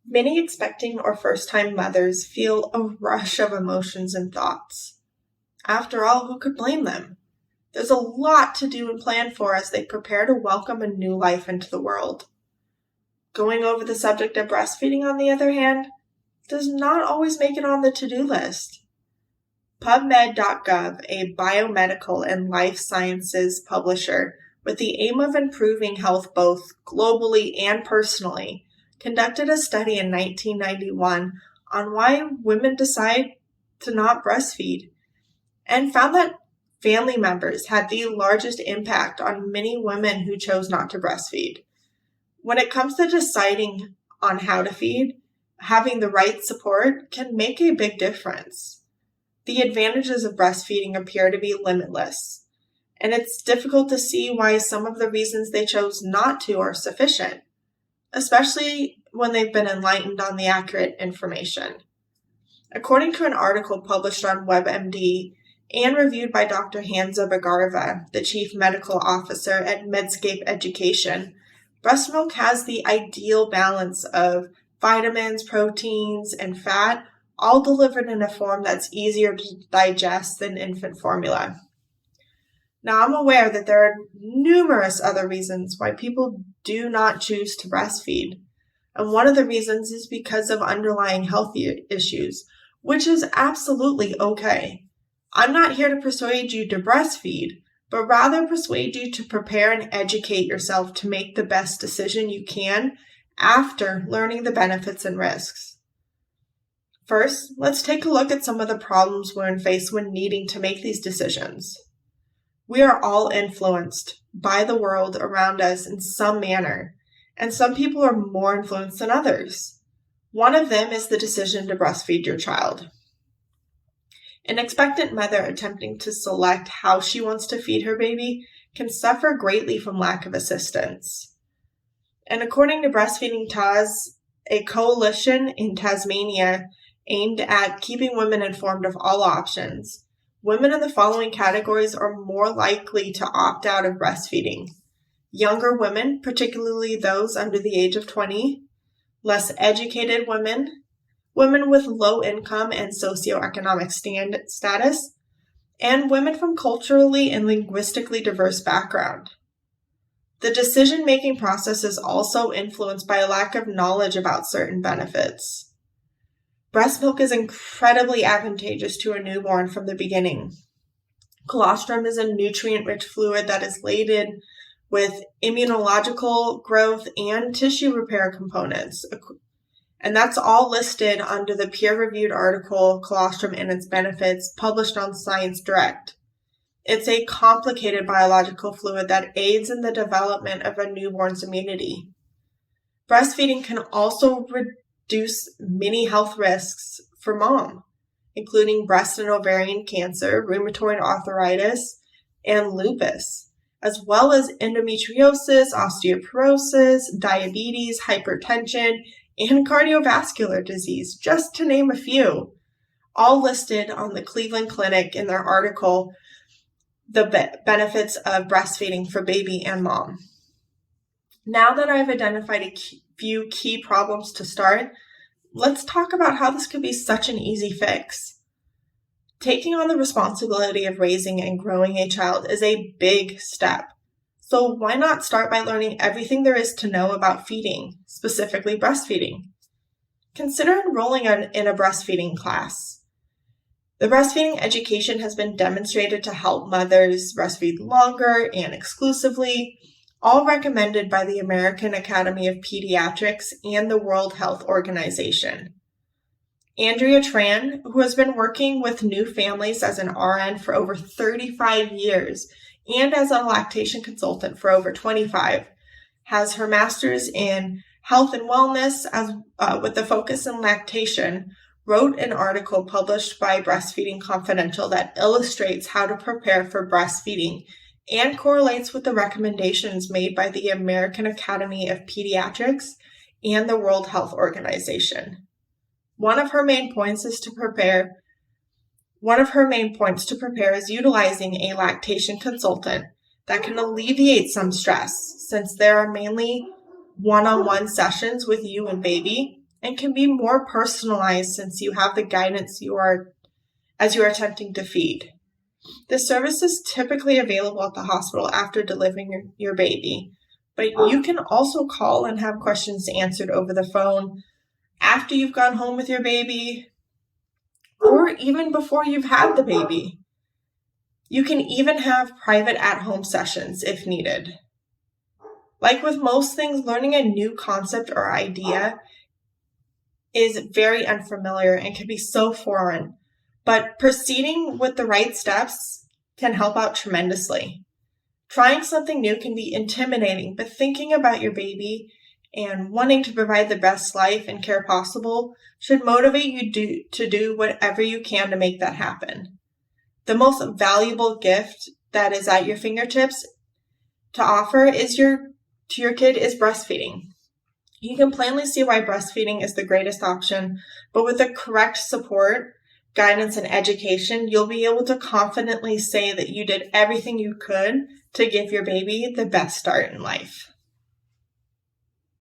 Many expecting or first-time mothers feel a rush of emotions and thoughts. After all, who could blame them? There's a lot to do and plan for as they prepare to welcome a new life into the world. Going over the subject of breastfeeding, on the other hand, does not always make it on the to-do list. PubMed.gov, a biomedical and life sciences publisher with the aim of improving health both globally and personally, conducted a study in 1991 on why women decide to not breastfeed and found that family members had the largest impact on many women who chose not to breastfeed. When it comes to deciding on how to feed, having the right support can make a big difference. The advantages of breastfeeding appear to be limitless, and it's difficult to see why some of the reasons they chose not to are sufficient, especially when they've been enlightened on the accurate information. According to an article published on WebMD and reviewed by Dr. Hansa Bagarva, the Chief Medical Officer at Medscape Education, breast milk has the ideal balance of vitamins, proteins, and fat, all delivered in a form that's easier to digest than infant formula. Now, I'm aware that there are numerous other reasons why people do not choose to breastfeed, and one of the reasons is because of underlying health issues, which is absolutely okay. I'm not here to persuade you to breastfeed, but rather persuade you to prepare and educate yourself to make the best decision you can after learning the benefits and risks. First, let's take a look at some of the problems we're faced when needing to make these decisions. We are all influenced by the world around us in some manner, and some people are more influenced than others. One of them is the decision to breastfeed your child. An expectant mother attempting to select how she wants to feed her baby can suffer greatly from lack of assistance. And according to Breastfeeding Tas, a coalition in Tasmania aimed at keeping women informed of all options, women in the following categories are more likely to opt out of breastfeeding: younger women, particularly those under the age of 20, less educated women, women with low income and socioeconomic status, and women from culturally and linguistically diverse background. The decision-making process is also influenced by a lack of knowledge about certain benefits. Breast milk is incredibly advantageous to a newborn from the beginning. Colostrum is a nutrient-rich fluid that is laden with immunological growth and tissue repair components. And that's all listed under the peer-reviewed article, Colostrum and Its Benefits, published on Science Direct. It's a complicated biological fluid that aids in the development of a newborn's immunity. Breastfeeding can also reduce many health risks for mom, including breast and ovarian cancer, rheumatoid arthritis, and lupus, as well as endometriosis, osteoporosis, diabetes, hypertension, and cardiovascular disease, just to name a few, all listed on the Cleveland Clinic in their article, The Benefits of Breastfeeding for Baby and Mom. Now that I've identified a few key problems to start, let's talk about how this could be such an easy fix. Taking on the responsibility of raising and growing a child is a big step. So why not start by learning everything there is to know about feeding, specifically breastfeeding? Consider enrolling in a breastfeeding class. The breastfeeding education has been demonstrated to help mothers breastfeed longer and exclusively, all recommended by the American Academy of Pediatrics and the World Health Organization. Andrea Tran, who has been working with new families as an RN for over 35 years and as a lactation consultant for over 25, has her master's in health and wellness with a focus in lactation, wrote an article published by Breastfeeding Confidential that illustrates how to prepare for breastfeeding and correlates with the recommendations made by the American Academy of Pediatrics and the World Health Organization. One of her main points to prepare is utilizing a lactation consultant that can alleviate some stress, since there are mainly one-on-one sessions with you and baby, and can be more personalized since you have the guidance as you are attempting to feed. This service is typically available at the hospital after delivering your baby, but you can also call and have questions answered over the phone after you've gone home with your baby or even before you've had the baby. You can even have private at-home sessions if needed. Like with most things, learning a new concept or idea is very unfamiliar and can be so foreign, but proceeding with the right steps can help out tremendously. Trying something new can be intimidating, but thinking about your baby and wanting to provide the best life and care possible should motivate you to do whatever you can to make that happen. The most valuable gift that is at your fingertips to offer to your kid is breastfeeding. You can plainly see why breastfeeding is the greatest option, but with the correct support, guidance, and education, you'll be able to confidently say that you did everything you could to give your baby the best start in life.